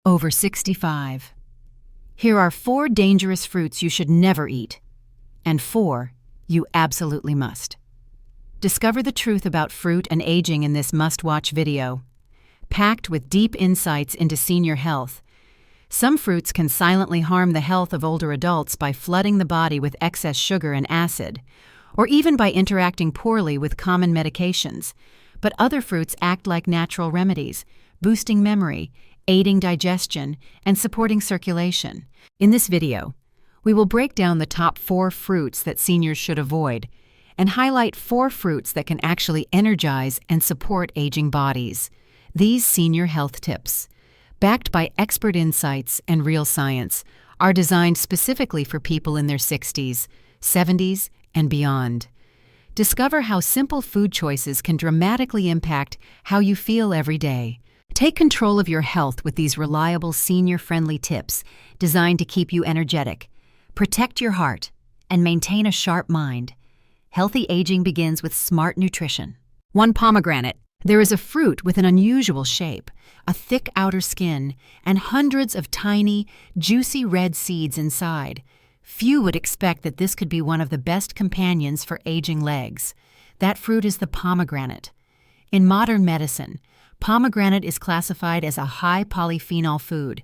over 65. Here are 4 dangerous fruits you should never eat, and 4 you absolutely must. Discover the truth about fruit and aging in this must-watch video. Packed with deep insights into senior health, some fruits can silently harm the health of older adults by flooding the body with excess sugar and acid, or even by interacting poorly with common medications. But other fruits act like natural remedies, boosting memory, aiding digestion, and supporting circulation. In this video, we will break down the top 4 fruits that seniors should avoid and highlight 4 fruits that can actually energize and support aging bodies. These senior health tips, backed by expert insights and real science, are designed specifically for people in their 60s, 70s, and beyond. Discover how simple food choices can dramatically impact how you feel every day. Take control of your health with these reliable senior-friendly tips designed to keep you energetic, protect your heart, and maintain a sharp mind. Healthy aging begins with smart nutrition. 1. Pomegranate. There is a fruit with an unusual shape, a thick outer skin, and hundreds of tiny, juicy red seeds inside. Few would expect that this could be one of the best companions for aging legs. That fruit is the pomegranate. In modern medicine, pomegranate is classified as a high polyphenol food.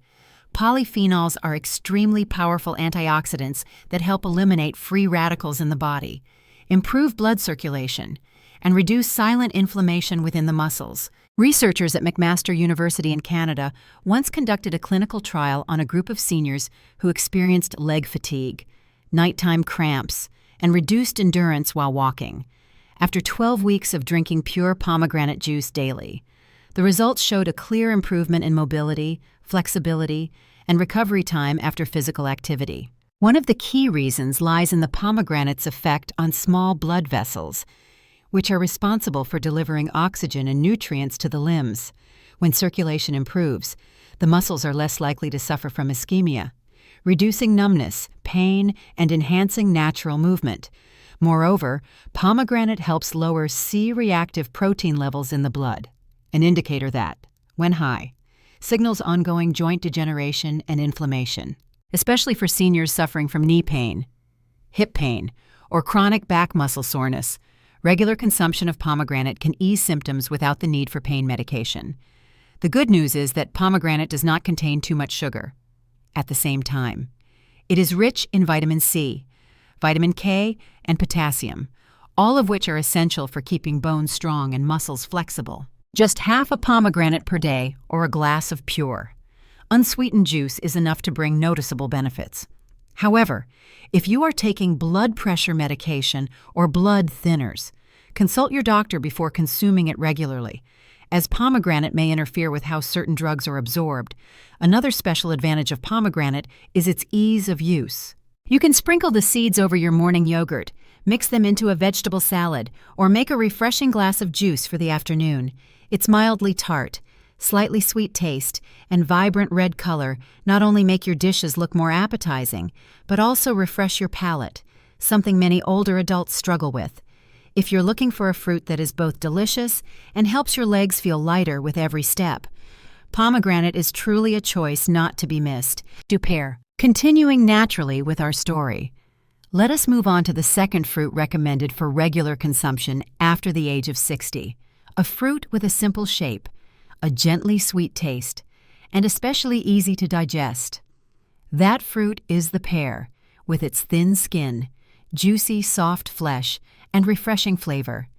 Polyphenols are extremely powerful antioxidants that help eliminate free radicals in the body, improve blood circulation, and reduce silent inflammation within the muscles. Researchers at McMaster University in Canada once conducted a clinical trial on a group of seniors who experienced leg fatigue, nighttime cramps, and reduced endurance while walking. After 12 weeks of drinking pure pomegranate juice daily, the results showed a clear improvement in mobility, flexibility, and recovery time after physical activity. One of the key reasons lies in the pomegranate's effect on small blood vessels, which are responsible for delivering oxygen and nutrients to the limbs. When circulation improves, the muscles are less likely to suffer from ischemia, reducing numbness, pain, and enhancing natural movement. Moreover, pomegranate helps lower C-reactive protein levels in the blood, an indicator that, when high, signals ongoing joint degeneration and inflammation. Especially for seniors suffering from knee pain, hip pain, or chronic back muscle soreness, regular consumption of pomegranate can ease symptoms without the need for pain medication. The good news is that pomegranate does not contain too much sugar. At the same time, it is rich in vitamin C, vitamin K, and potassium, all of which are essential for keeping bones strong and muscles flexible. Just half a pomegranate per day or a glass of pure, unsweetened juice is enough to bring noticeable benefits. However, if you are taking blood pressure medication or blood thinners, consult your doctor before consuming it regularly, as pomegranate may interfere with how certain drugs are absorbed. Another special advantage of pomegranate is its ease of use. You can sprinkle the seeds over your morning yogurt, mix them into a vegetable salad, or make a refreshing glass of juice for the afternoon. It's mildly tart, slightly sweet taste, and vibrant red color not only make your dishes look more appetizing, but also refresh your palate, something many older adults struggle with. If you're looking for a fruit that is both delicious and helps your legs feel lighter with every step, pomegranate is truly a choice not to be missed. Do pair. Continuing naturally with our story, let us move on to the second fruit recommended for regular consumption after the age of 60, a fruit with a simple shape, a gently sweet taste, and especially easy to digest. That fruit is the pear, with its thin skin, juicy, soft flesh, and refreshing flavor.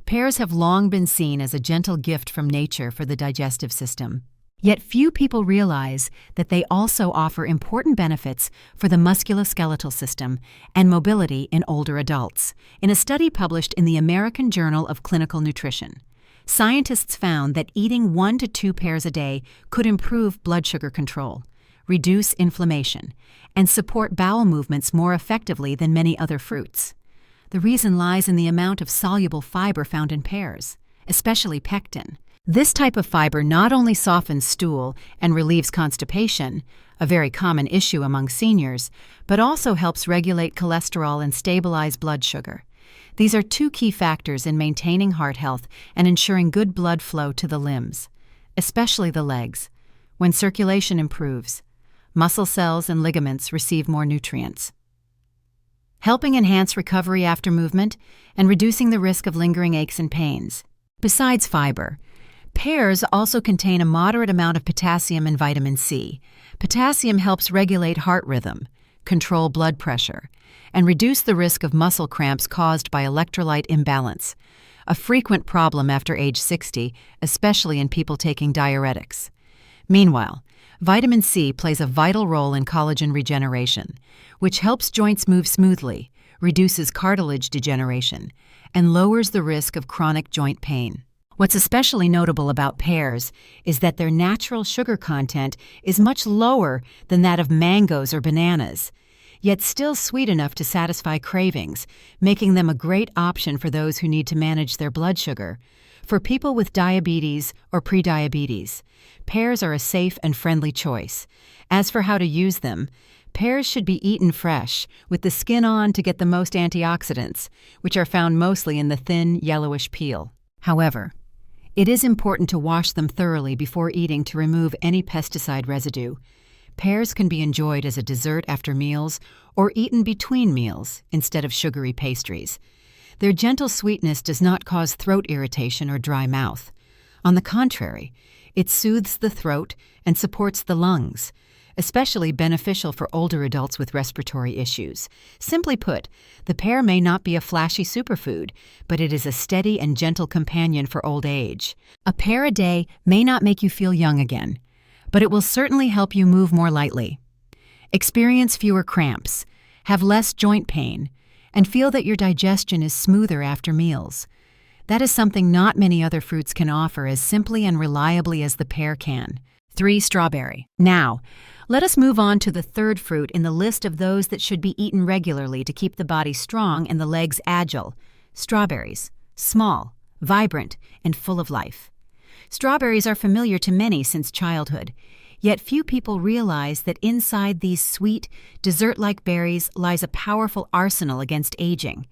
Pears have long been seen as a gentle gift from nature for the digestive system. Yet few people realize that they also offer important benefits for the musculoskeletal system and mobility in older adults. In a study published in the American Journal of Clinical Nutrition, scientists found that eating 1 to 2 pears a day could improve blood sugar control, reduce inflammation, and support bowel movements more effectively than many other fruits. The reason lies in the amount of soluble fiber found in pears, especially pectin. This type of fiber not only softens stool and relieves constipation, a very common issue among seniors, but also helps regulate cholesterol and stabilize blood sugar. These are 2 key factors in maintaining heart health and ensuring good blood flow to the limbs, especially the legs. When circulation improves, muscle cells and ligaments receive more nutrients, helping enhance recovery after movement and reducing the risk of lingering aches and pains. Besides fiber, pears also contain a moderate amount of potassium and vitamin C. Potassium helps regulate heart rhythm, control blood pressure, and reduce the risk of muscle cramps caused by electrolyte imbalance, a frequent problem after age 60, especially in people taking diuretics. Meanwhile, vitamin C plays a vital role in collagen regeneration, which helps joints move smoothly, reduces cartilage degeneration, and lowers the risk of chronic joint pain. What's especially notable about pears is that their natural sugar content is much lower than that of mangoes or bananas, yet still sweet enough to satisfy cravings, making them a great option for those who need to manage their blood sugar. For people with diabetes or prediabetes, pears are a safe and friendly choice. As for how to use them, pears should be eaten fresh, with the skin on to get the most antioxidants, which are found mostly in the thin, yellowish peel. However, it is important to wash them thoroughly before eating to remove any pesticide residue. Pears can be enjoyed as a dessert after meals or eaten between meals instead of sugary pastries. Their gentle sweetness does not cause throat irritation or dry mouth. On the contrary, it soothes the throat and supports the lungs, especially beneficial for older adults with respiratory issues. Simply put, the pear may not be a flashy superfood, but it is a steady and gentle companion for old age. A pear a day may not make you feel young again, but it will certainly help you move more lightly, experience fewer cramps, have less joint pain, and feel that your digestion is smoother after meals. That is something not many other fruits can offer as simply and reliably as the pear can. 3. Strawberry. Now, let us move on to the third fruit in the list of those that should be eaten regularly to keep the body strong and the legs agile. Strawberries. Small, vibrant, and full of life. Strawberries are familiar to many since childhood, yet few people realize that inside these sweet, dessert-like berries lies a powerful arsenal against aging,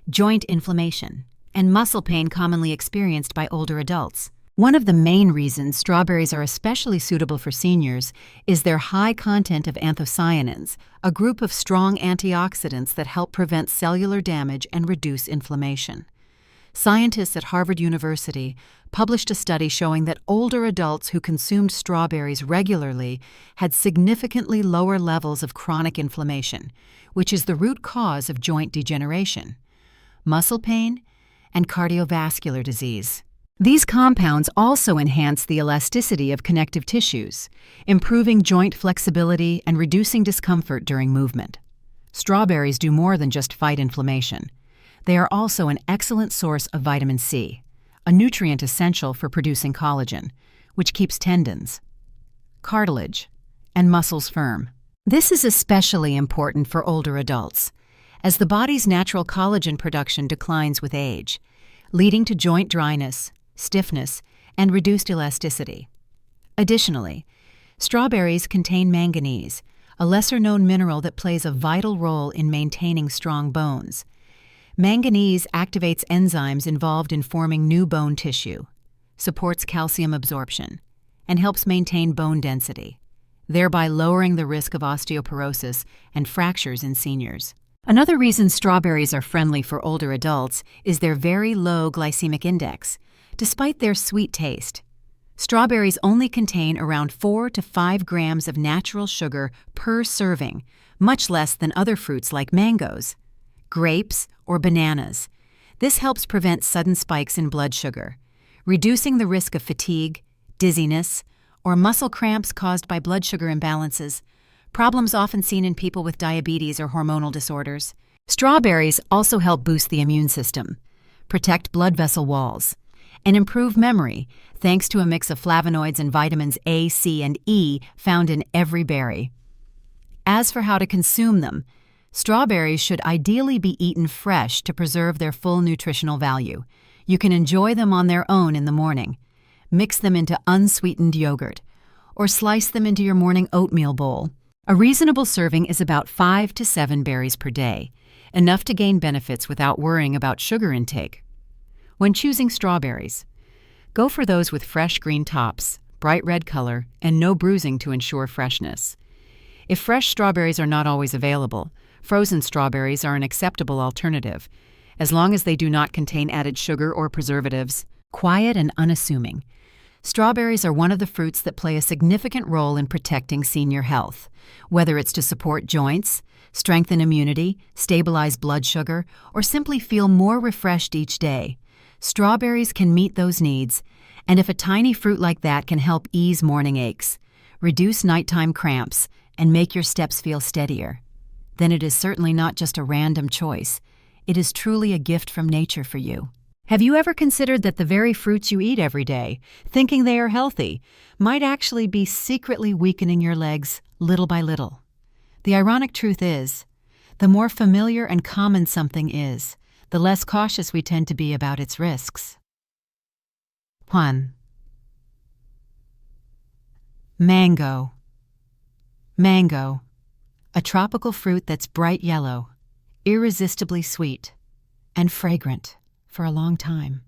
joint inflammation, and muscle pain commonly experienced by older adults. One of the main reasons strawberries are especially suitable for seniors is their high content of anthocyanins, a group of strong antioxidants that help prevent cellular damage and reduce inflammation. Scientists at Harvard University published a study showing that older adults who consumed strawberries regularly had significantly lower levels of chronic inflammation, which is the root cause of joint degeneration, muscle pain, and cardiovascular disease. These compounds also enhance the elasticity of connective tissues, improving joint flexibility and reducing discomfort during movement. Strawberries do more than just fight inflammation. They are also an excellent source of vitamin C, a nutrient essential for producing collagen, which keeps tendons, cartilage, and muscles firm. This is especially important for older adults, as the body's natural collagen production declines with age, leading to joint dryness, stiffness, and reduced elasticity. Additionally, strawberries contain manganese, a lesser-known mineral that plays a vital role in maintaining strong bones. Manganese activates enzymes involved in forming new bone tissue, supports calcium absorption, and helps maintain bone density, thereby lowering the risk of osteoporosis and fractures in seniors. Another reason strawberries are friendly for older adults is their very low glycemic index. Despite their sweet taste, strawberries only contain around 4 to 5 grams of natural sugar per serving, much less than other fruits like mangoes, grapes, or bananas. This helps prevent sudden spikes in blood sugar, reducing the risk of fatigue, dizziness, or muscle cramps caused by blood sugar imbalances, problems often seen in people with diabetes or hormonal disorders. Strawberries also help boost the immune system, protect blood vessel walls, and improve memory thanks to a mix of flavonoids and vitamins A, C, and E found in every berry. As for how to consume them, strawberries should ideally be eaten fresh to preserve their full nutritional value. You can enjoy them on their own in the morning, mix them into unsweetened yogurt, or slice them into your morning oatmeal bowl. A reasonable serving is about 5 to 7 berries per day, enough to gain benefits without worrying about sugar intake. When choosing strawberries, go for those with fresh green tops, bright red color, and no bruising to ensure freshness. If fresh strawberries are not always available, frozen strawberries are an acceptable alternative, as long as they do not contain added sugar or preservatives. Quiet and unassuming. Strawberries are one of the fruits that play a significant role in protecting senior health, whether it's to support joints, strengthen immunity, stabilize blood sugar, or simply feel more refreshed each day. Strawberries can meet those needs, and if a tiny fruit like that can help ease morning aches, reduce nighttime cramps, and make your steps feel steadier, then it is certainly not just a random choice. It is truly a gift from nature for you. Have you ever considered that the very fruits you eat every day, thinking they are healthy, might actually be secretly weakening your legs little by little? The ironic truth is, the more familiar and common something is, the less cautious we tend to be about its risks. 1. Mango. Mango, a tropical fruit that's bright yellow, irresistibly sweet, and fragrant for a long time.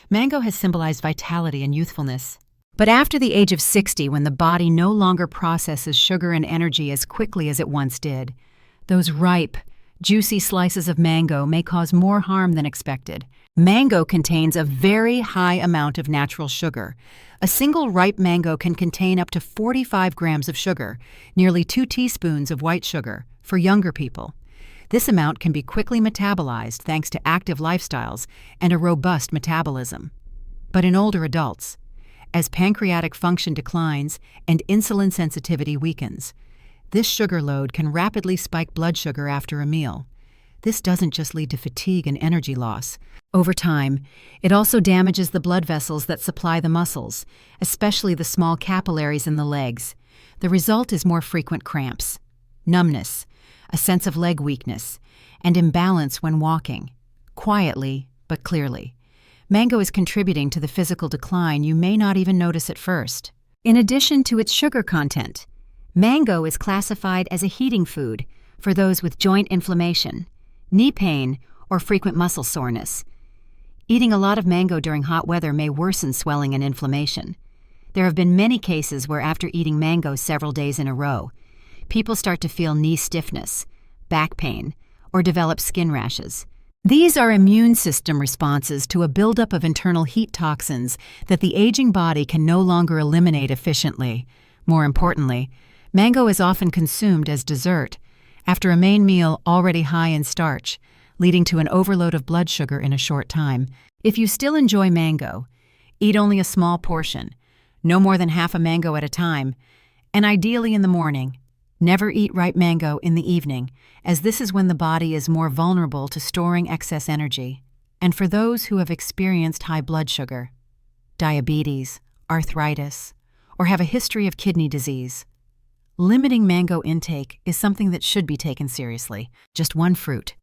Mango has symbolized vitality and youthfulness. But after the age of 60, when the body no longer processes sugar and energy as quickly as it once did, those ripe, juicy slices of mango may cause more harm than expected. Mango contains a very high amount of natural sugar. A single ripe mango can contain up to 45 grams of sugar, nearly 2 teaspoons of white sugar, for younger people. This amount can be quickly metabolized thanks to active lifestyles and a robust metabolism. But in older adults, as pancreatic function declines and insulin sensitivity weakens, this sugar load can rapidly spike blood sugar after a meal. This doesn't just lead to fatigue and energy loss. Over time, it also damages the blood vessels that supply the muscles, especially the small capillaries in the legs. The result is more frequent cramps, numbness, a sense of leg weakness, and imbalance when walking, quietly but clearly. Mango is contributing to the physical decline you may not even notice at first. In addition to its sugar content, mango is classified as a heating food for those with joint inflammation, knee pain, or frequent muscle soreness. Eating a lot of mango during hot weather may worsen swelling and inflammation. There have been many cases where after eating mango several days in a row, people start to feel knee stiffness, back pain, or develop skin rashes. These are immune system responses to a buildup of internal heat toxins that the aging body can no longer eliminate efficiently. More importantly, mango is often consumed as dessert, after a main meal already high in starch, leading to an overload of blood sugar in a short time. If you still enjoy mango, eat only a small portion, no more than half a mango at a time, and ideally in the morning. Never eat ripe mango in the evening, as this is when the body is more vulnerable to storing excess energy. And for those who have experienced high blood sugar, diabetes, arthritis, or have a history of kidney disease, limiting mango intake is something that should be taken seriously. Just one fruit,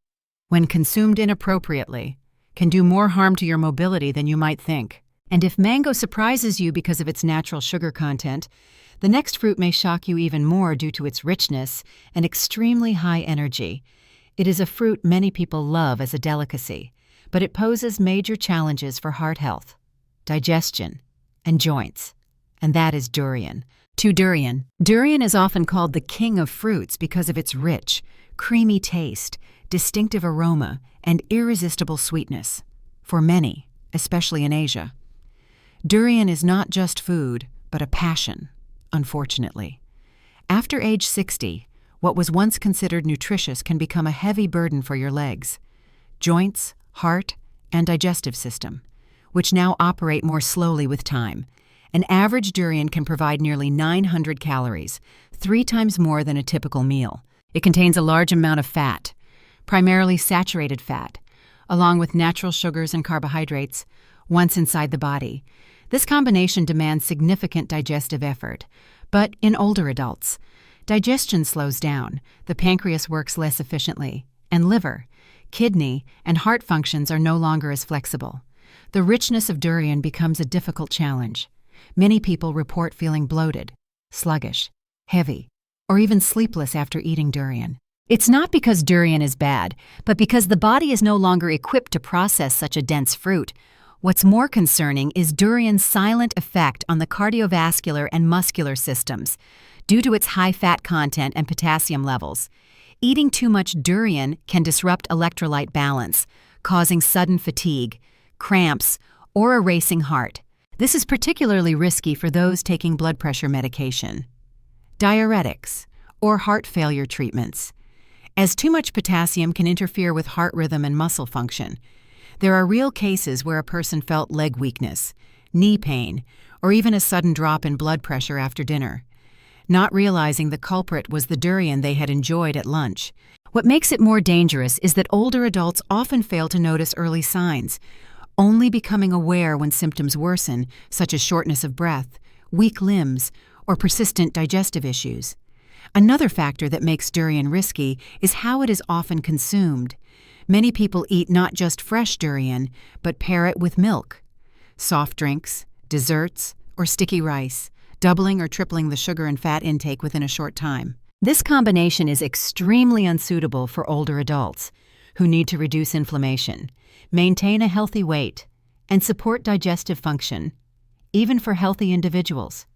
when consumed inappropriately, can do more harm to your mobility than you might think. And if mango surprises you because of its natural sugar content, the next fruit may shock you even more due to its richness and extremely high energy. It is a fruit many people love as a delicacy, but it poses major challenges for heart health, digestion, and joints, and that is durian. Durian. Durian is often called the king of fruits because of its rich, creamy taste, distinctive aroma, and irresistible sweetness. For many, especially in Asia, durian is not just food, but a passion. Unfortunately, after age 60, what was once considered nutritious can become a heavy burden for your legs, joints, heart, and digestive system, which now operate more slowly with time. An average durian can provide nearly 900 calories, 3 times more than a typical meal. It contains a large amount of fat, primarily saturated fat, along with natural sugars and carbohydrates, once inside the body. This combination demands significant digestive effort, but in older adults, digestion slows down, the pancreas works less efficiently, and liver, kidney, and heart functions are no longer as flexible. The richness of durian becomes a difficult challenge. Many people report feeling bloated, sluggish, heavy, or even sleepless after eating durian. It's not because durian is bad, but because the body is no longer equipped to process such a dense fruit. What's more concerning is durian's silent effect on the cardiovascular and muscular systems due to its high fat content and potassium levels. Eating too much durian can disrupt electrolyte balance, causing sudden fatigue, cramps, or a racing heart. This is particularly risky for those taking blood pressure medication, diuretics, or heart failure treatments, as too much potassium can interfere with heart rhythm and muscle function. There are real cases where a person felt leg weakness, knee pain, or even a sudden drop in blood pressure after dinner, not realizing the culprit was the durian they had enjoyed at lunch. What makes it more dangerous is that older adults often fail to notice early signs, only becoming aware when symptoms worsen, such as shortness of breath, weak limbs, or persistent digestive issues. Another factor that makes durian risky is how it is often consumed. Many people eat not just fresh durian, but pair it with milk, soft drinks, desserts, or sticky rice, doubling or tripling the sugar and fat intake within a short time. This combination is extremely unsuitable for older adults who need to reduce inflammation, maintain a healthy weight, and support digestive function, even for healthy individuals.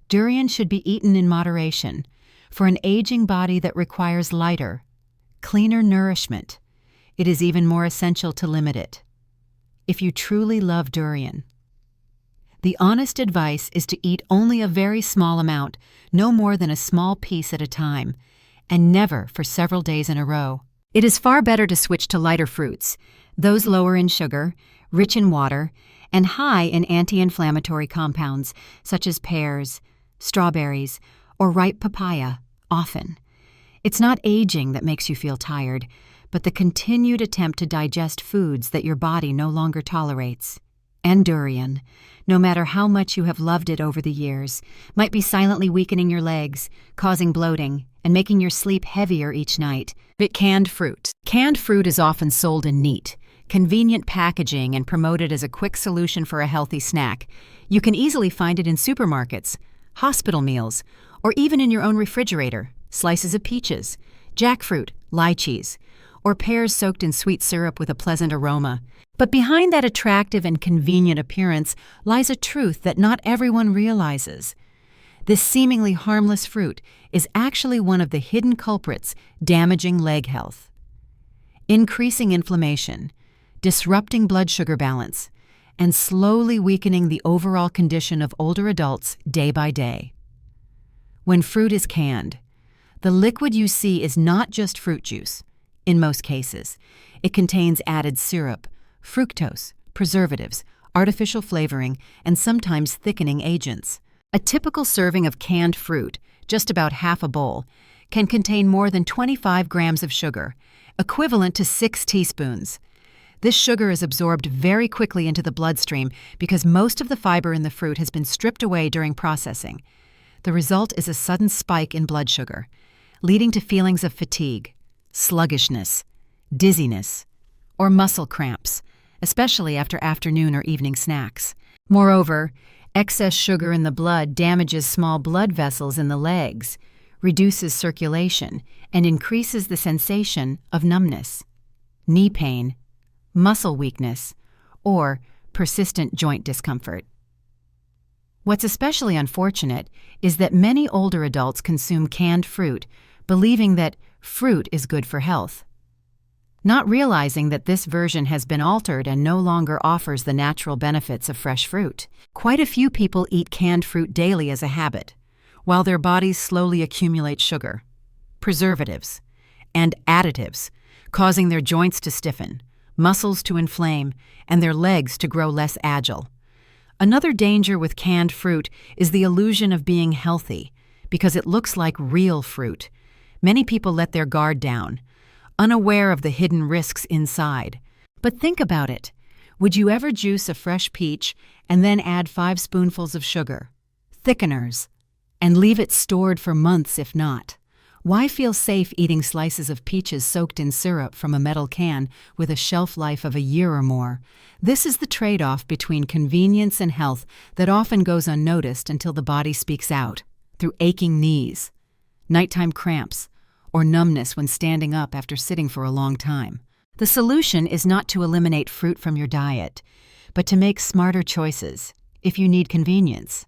Durian should be eaten in moderation for an aging body that requires lighter, cleaner nourishment. It is even more essential to limit it. If you truly love durian, the honest advice is to eat only a very small amount, no more than a small piece at a time, and never for several days in a row. It is far better to switch to lighter fruits, those lower in sugar, rich in water, and high in anti-inflammatory compounds such as pears, strawberries, or ripe papaya, often. It's not aging that makes you feel tired, but the continued attempt to digest foods that your body no longer tolerates. And durian, no matter how much you have loved it over the years, might be silently weakening your legs, causing bloating, and making your sleep heavier each night. But canned fruit. Canned fruit is often sold in neat, convenient packaging and promoted as a quick solution for a healthy snack. You can easily find it in supermarkets, hospital meals, or even in your own refrigerator. Slices of peaches, jackfruit, lychees, or pears soaked in sweet syrup with a pleasant aroma. But behind that attractive and convenient appearance lies a truth that not everyone realizes. This seemingly harmless fruit is actually one of the hidden culprits damaging leg health, increasing inflammation, disrupting blood sugar balance, and slowly weakening the overall condition of older adults day by day. When fruit is canned, the liquid you see is not just fruit juice. In most cases, it contains added syrup, fructose, preservatives, artificial flavoring, and sometimes thickening agents. A typical serving of canned fruit, just about half a bowl, can contain more than 25 grams of sugar, equivalent to 6 teaspoons. This sugar is absorbed very quickly into the bloodstream because most of the fiber in the fruit has been stripped away during processing. The result is a sudden spike in blood sugar, leading to feelings of fatigue, sluggishness, dizziness, or muscle cramps, especially after afternoon or evening snacks. Moreover, excess sugar in the blood damages small blood vessels in the legs, reduces circulation, and increases the sensation of numbness, knee pain, muscle weakness, or persistent joint discomfort. What's especially unfortunate is that many older adults consume canned fruit, believing that fruit is good for health, not realizing that this version has been altered and no longer offers the natural benefits of fresh fruit. Quite a few people eat canned fruit daily as a habit, while their bodies slowly accumulate sugar, preservatives, and additives, causing their joints to stiffen, muscles to inflame, and their legs to grow less agile. Another danger with canned fruit is the illusion of being healthy, because it looks like real fruit. Many people let their guard down, unaware of the hidden risks inside. But think about it. Would you ever juice a fresh peach and then add 5 spoonfuls of sugar, thickeners, and leave it stored for months if not? Why feel safe eating slices of peaches soaked in syrup from a metal can with a shelf life of a year or more? This is the trade-off between convenience and health that often goes unnoticed until the body speaks out, through aching knees, nighttime cramps, or numbness when standing up after sitting for a long time. The solution is not to eliminate fruit from your diet, but to make smarter choices if you need convenience.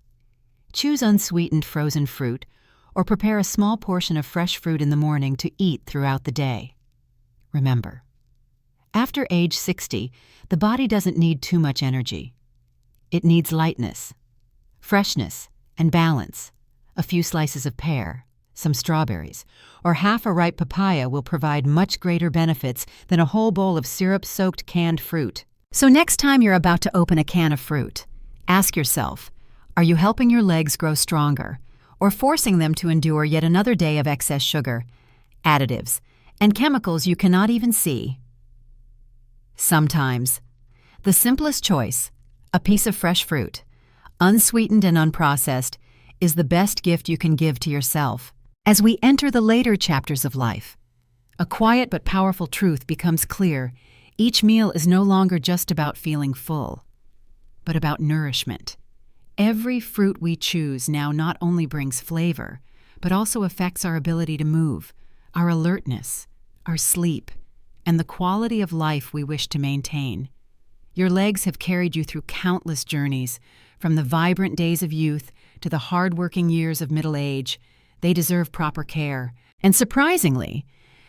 Choose unsweetened frozen fruit or prepare a small portion of fresh fruit in the morning to eat throughout the day. Remember, after age 60, the body doesn't need too much energy. It needs lightness, freshness, and balance. A few slices of pear, some strawberries, or half a ripe papaya will provide much greater benefits than a whole bowl of syrup-soaked canned fruit. So next time you're about to open a can of fruit, ask yourself, are you helping your legs grow stronger or forcing them to endure yet another day of excess sugar, additives, and chemicals you cannot even see? Sometimes, the simplest choice, a piece of fresh fruit, unsweetened and unprocessed, is the best gift you can give to yourself. As we enter the later chapters of life, a quiet but powerful truth becomes clear. Each meal is no longer just about feeling full, but about nourishment. Every fruit we choose now not only brings flavor, but also affects our ability to move, our alertness, our sleep, and the quality of life we wish to maintain. Your legs have carried you through countless journeys, from the vibrant days of youth to the hard-working years of middle age. They deserve proper care. And surprisingly,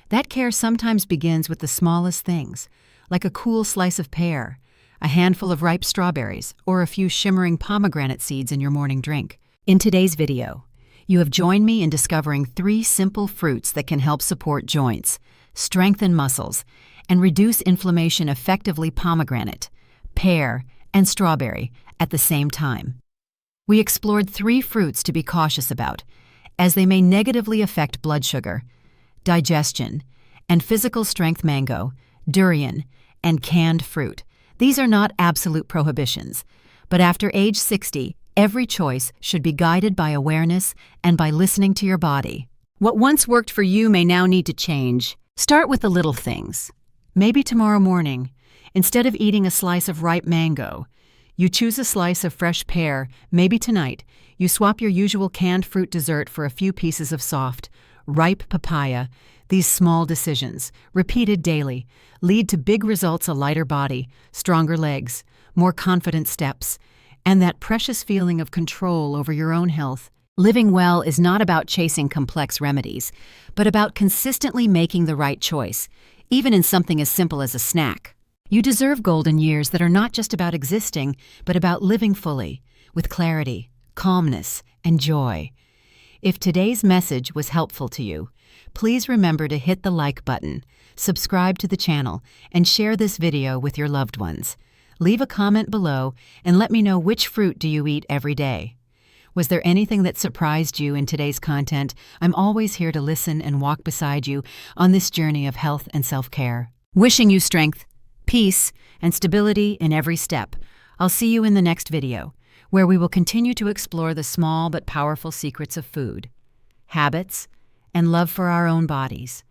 that care sometimes begins with the smallest things, like a cool slice of pear, a handful of ripe strawberries, or a few shimmering pomegranate seeds in your morning drink. In today's video, you have joined me in discovering 3 simple fruits that can help support joints, strengthen muscles, and reduce inflammation effectively: pomegranate, pear, and strawberry at the same time. We explored 3 fruits to be cautious about, as they may negatively affect blood sugar, digestion, and physical strength: mango, durian, and canned fruit. These are not absolute prohibitions, but after age 60, every choice should be guided by awareness and by listening to your body. What once worked for you may now need to change. Start with the little things. Maybe tomorrow morning, instead of eating a slice of ripe mango, you choose a slice of fresh pear. Maybe tonight, you swap your usual canned fruit dessert for a few pieces of soft, ripe papaya. These small decisions, repeated daily, lead to big results: a lighter body, stronger legs, more confident steps, and that precious feeling of control over your own health. Living well is not about chasing complex remedies, but about consistently making the right choice, even in something as simple as a snack. You deserve golden years that are not just about existing, but about living fully, with clarity, calmness, and joy. If today's message was helpful to you, please remember to hit the like button, subscribe to the channel, and share this video with your loved ones. Leave a comment below and let me know which fruit do you eat every day. Was there anything that surprised you in today's content? I'm always here to listen and walk beside you on this journey of health and self-care. Wishing you strength, peace, and stability in every step. I'll see you in the next video, where we will continue to explore the small but powerful secrets of food, habits, and love for our own bodies.